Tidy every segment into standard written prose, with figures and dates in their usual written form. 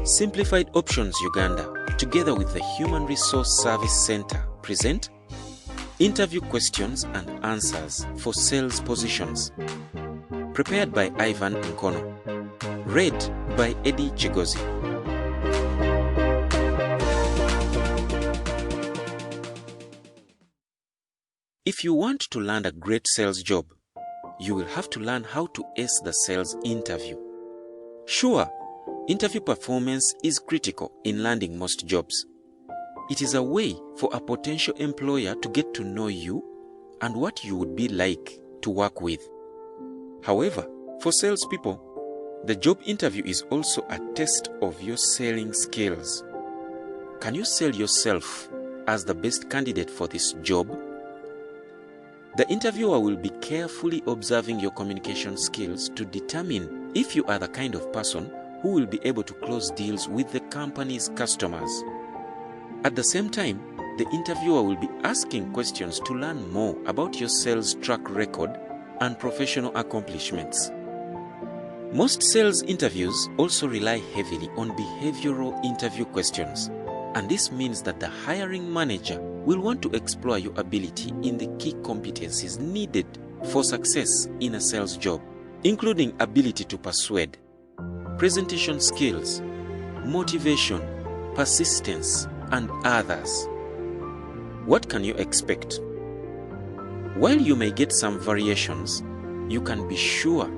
Simplified Options Uganda, together with the Human Resource Service Center, present Interview Questions and Answers for Sales Positions. Prepared by Ivan Nkono. Read by Eddie Chigozi. If you want to land a great sales job, you will have to learn how to ace the sales interview. Sure, interview performance is critical in landing most jobs. It is a way for a potential employer to get to know you and what you would be like to work with. However, for salespeople, the job interview is also a test of your selling skills. Can you sell yourself as the best candidate for this job? The interviewer will be carefully observing your communication skills to determine if you are the kind of person who will be able to close deals with the company's customers. At the same time, the interviewer will be asking questions to learn more about your sales track record and professional accomplishments. Most sales interviews also rely heavily on behavioral interview questions, and this means that the hiring manager will want to explore your ability in the key competencies needed for success in a sales job, including ability to persuade, presentation skills, motivation, persistence, and others. What can you expect? While you may get some variations, you can be sure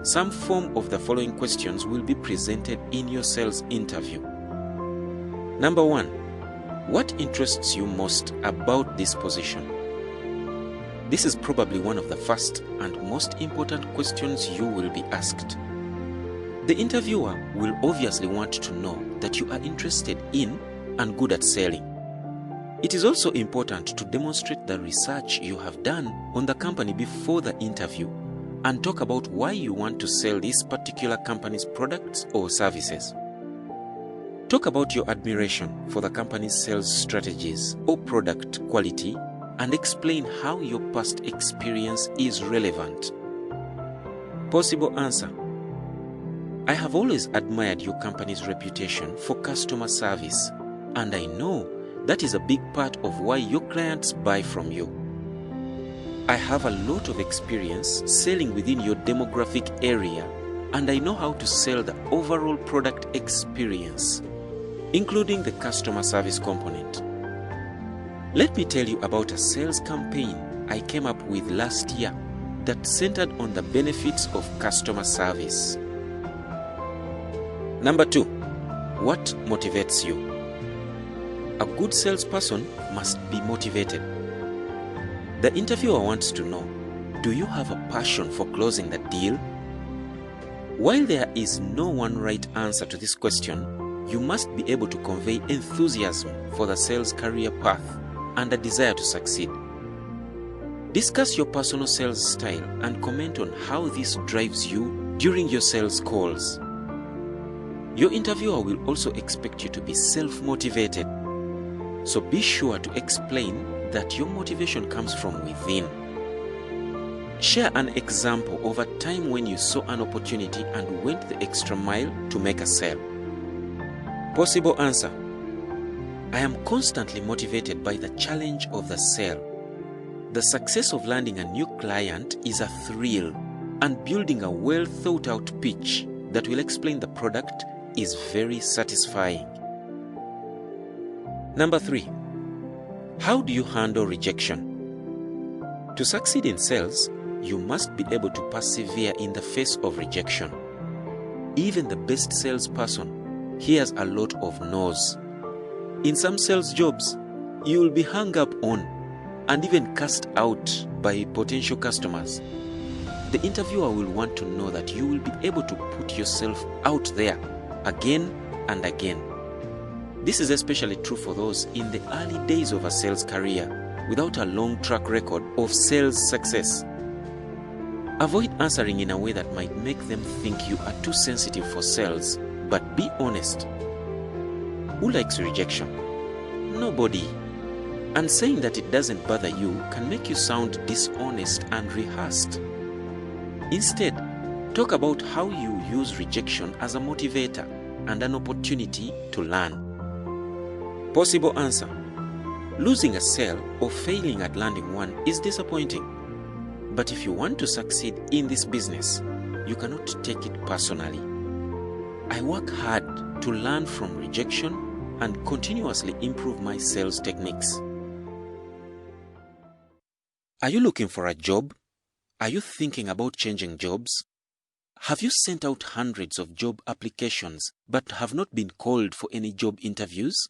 some form of the following questions will be presented in your sales interview. Number 1. What interests you most about this position? This is probably one of the first and most important questions you will be asked. The interviewer will obviously want to know that you are interested in and good at selling. It is also important to demonstrate the research you have done on the company before the interview and talk about why you want to sell this particular company's products or services. Talk about your admiration for the company's sales strategies or product quality and explain how your past experience is relevant. Possible answer: I have always admired your company's reputation for customer service, and I know that is a big part of why your clients buy from you. I have a lot of experience selling within your demographic area, and I know how to sell the overall product experience, including the customer service component. Let me tell you about a sales campaign I came up with last year that centered on the benefits of customer service. Number 2. What motivates you? A good salesperson must be motivated. The interviewer wants to know, do you have a passion for closing the deal? While there is no one right answer to this question, you must be able to convey enthusiasm for the sales career path and a desire to succeed. Discuss your personal sales style and comment on how this drives you during your sales calls. Your interviewer will also expect you to be self-motivated, so be sure to explain that your motivation comes from within. Share an example of a time when you saw an opportunity and went the extra mile to make a sale. Possible answer: I am constantly motivated by the challenge of the sale. The success of landing a new client is a thrill, and building a well thought out pitch that will explain the product is very satisfying. Number 3. How do you handle rejection? To succeed in sales, you must be able to persevere in the face of rejection. Even the best salesperson hears a lot of no's. In some sales jobs, you will be hung up on and even cast out by potential customers. The interviewer will want to know that you will be able to put yourself out there again and again. This is especially true for those in the early days of a sales career without a long track record of sales success. Avoid answering in a way that might make them think you are too sensitive for sales, but be honest. Who likes rejection? Nobody. And saying that it doesn't bother you can make you sound dishonest and rehearsed. Instead, talk about how you use rejection as a motivator and an opportunity to learn. Possible answer: losing a sale or failing at landing one is disappointing. But if you want to succeed in this business, you cannot take it personally. I work hard to learn from rejection and continuously improve my sales techniques. Are you looking for a job? Are you thinking about changing jobs? Have you sent out hundreds of job applications but have not been called for any job interviews?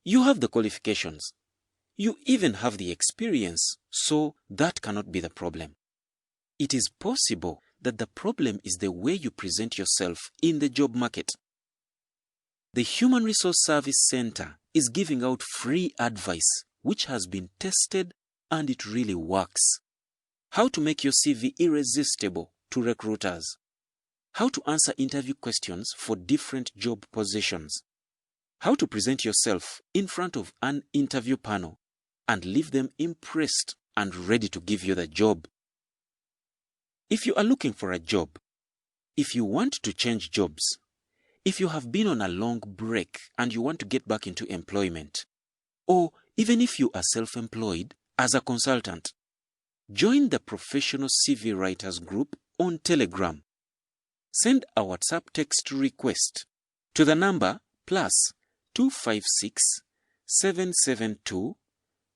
You have the qualifications. You even have the experience, so that cannot be the problem. It is possible that the problem is the way you present yourself in the job market. The Human Resource Service Center is giving out free advice which has been tested and it really works. How to make your CV irresistible to recruiters. How to answer interview questions for different job positions. How to present yourself in front of an interview panel and leave them impressed and ready to give you the job. If you are looking for a job, if you want to change jobs, if you have been on a long break and you want to get back into employment, or even if you are self-employed as a consultant, join the Professional CV Writers group on Telegram. Send a WhatsApp text request to the number +256 772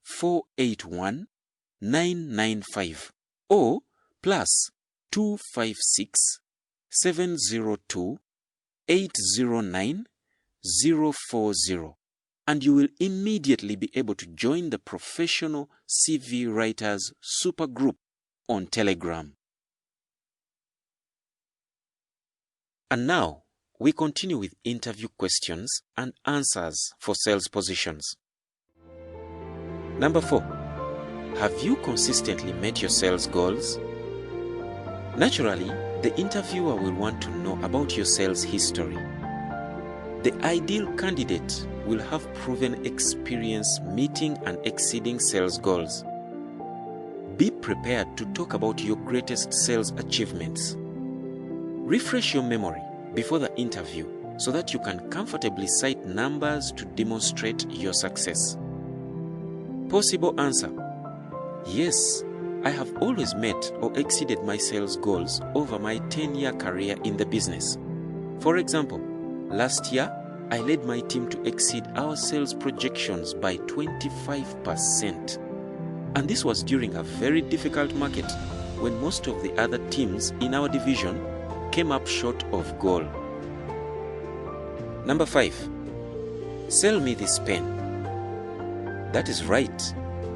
481 995 or +256 702 809 040, and you will immediately be able to join the Professional CV Writers Supergroup on Telegram. And now, we continue with interview questions and answers for sales positions. Number 4. Have you consistently met your sales goals? Naturally, the interviewer will want to know about your sales history. The ideal candidate will have proven experience meeting and exceeding sales goals. Be prepared to talk about your greatest sales achievements. Refresh your memory before the interview so that you can comfortably cite numbers to demonstrate your success. Possible answer: yes, I have always met or exceeded my sales goals over my 10-year career in the business. For example, last year, I led my team to exceed our sales projections by 25%. And this was during a very difficult market when most of the other teams in our division came up short of goal. Number 5. Sell me this pen. That is right.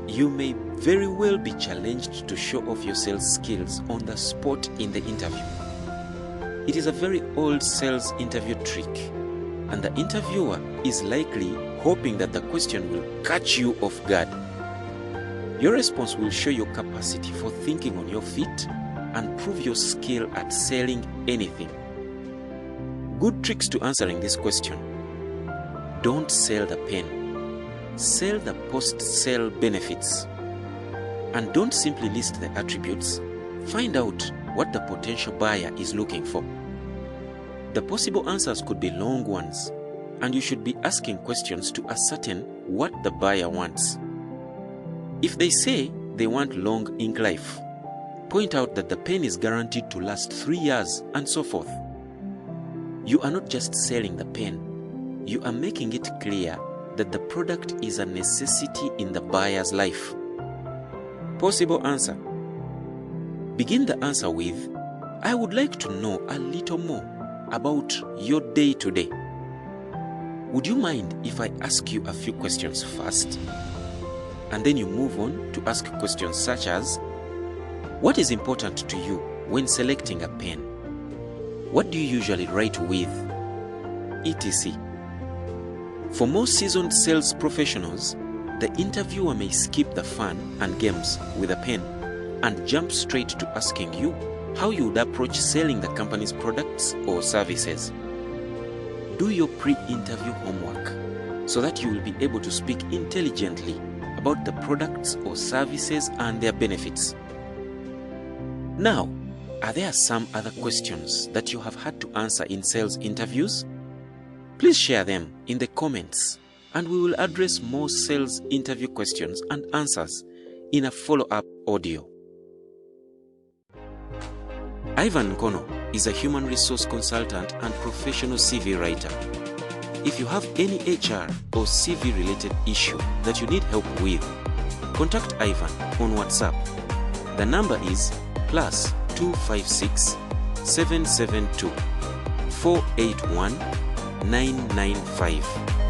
You may very well be challenged to show off your sales skills on the spot in the interview. It is a very old sales interview trick, and the interviewer is likely hoping that the question will catch you off guard. Your response will show your capacity for thinking on your feet and prove your skill at selling anything. Good tricks to answering this question: don't sell the pen. Sell the post-sale benefits. And don't simply list the attributes. Find out what the potential buyer is looking for. The possible answers could be long ones, and you should be asking questions to ascertain what the buyer wants. If they say they want long ink life, point out that the pen is guaranteed to last 3 years and so forth. You are not just selling the pen, you are making it clear that the product is a necessity in the buyer's life. Possible answer: begin the answer with, I would like to know a little more about your day-to-day. Would you mind if I ask you a few questions first? And then you move on to ask questions such as, what is important to you when selecting a pen? What do you usually write with? etc. For most seasoned sales professionals, the interviewer may skip the fun and games with a pen and jump straight to asking you how you would approach selling the company's products or services. Do your pre-interview homework so that you will be able to speak intelligently about the products or services and their benefits. Now, Are there some other questions that you have had to answer in sales interviews? Please share them in the comments, and we will address more sales interview questions and answers in a follow-up audio. Ivan Nkono is a human resource consultant and professional CV writer. If you have any HR or CV related issue that you need help with, contact Ivan on WhatsApp. The number is +256 772 481 995.